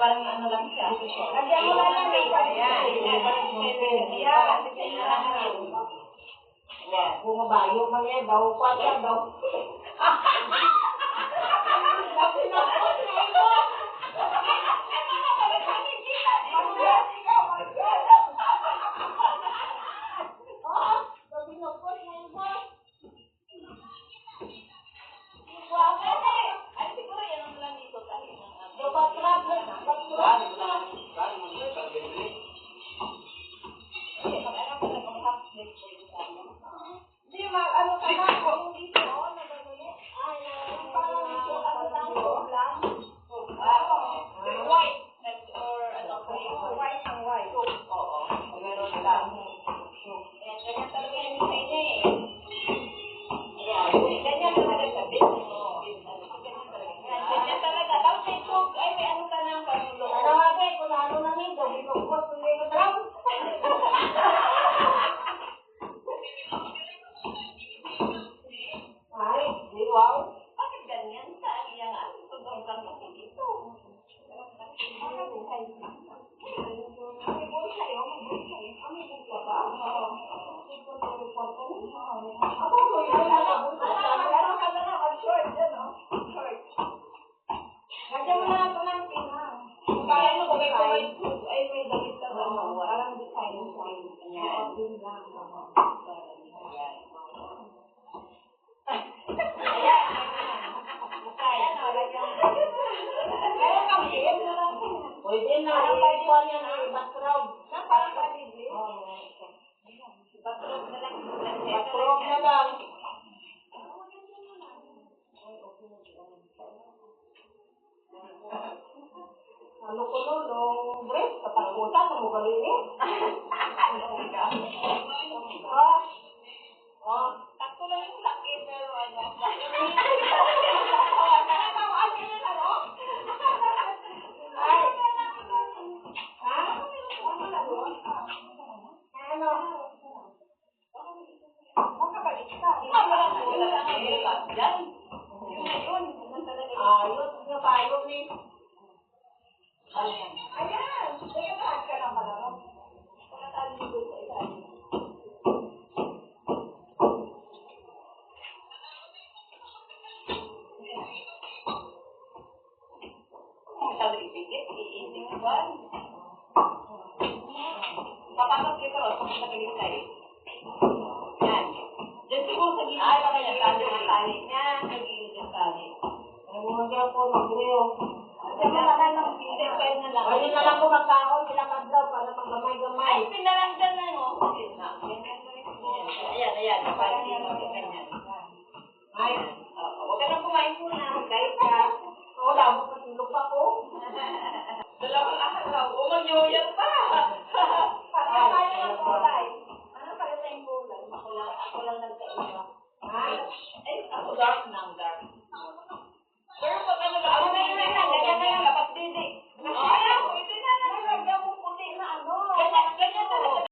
parang ano lang siya. Lagyan mo lang ng paper. Yan. Bumabayo man yan daw. Kwatsa daw. Napinapos na ito. Pwede na, ikuha niya na background. Parang pabibli. Background na lang. Background na lang. Ano ko nun, nung break, katakutan, namugaling eh. Takto lang yung laki, pero ano. Nakatawaan niya yun, ano? Ay. Ha? Ano? Makabalik ka. Makabalik ka. Wala nga bukas dyan. Yun na yun. Ayos nga ba yun eh? Ayan. Kaya lahat ka ng malaro. Pagkatali mo doon sa ilalim. Sabi itigit, iisip ba? Papasok dito, pag nakagilid tayo. Yan. Diyan siguro sa gilid. Ay, baka yan, tali ng tali niya. Sa gilid yung tali. Ay, mga po, mag-reo. Diyan mo na lang ng hindi, pwede na lang. Pwede na lang ko magkaon sila kadlaw para pang-gamay-gamay. Ay, pinalanggan na mo. Ayan. Parang yan mo sa ganyan. Ay, huwag ka na kumain muna. Mag-diet ka. Wala mo kasi lupa ko. Dalawang araw. Umag-yoya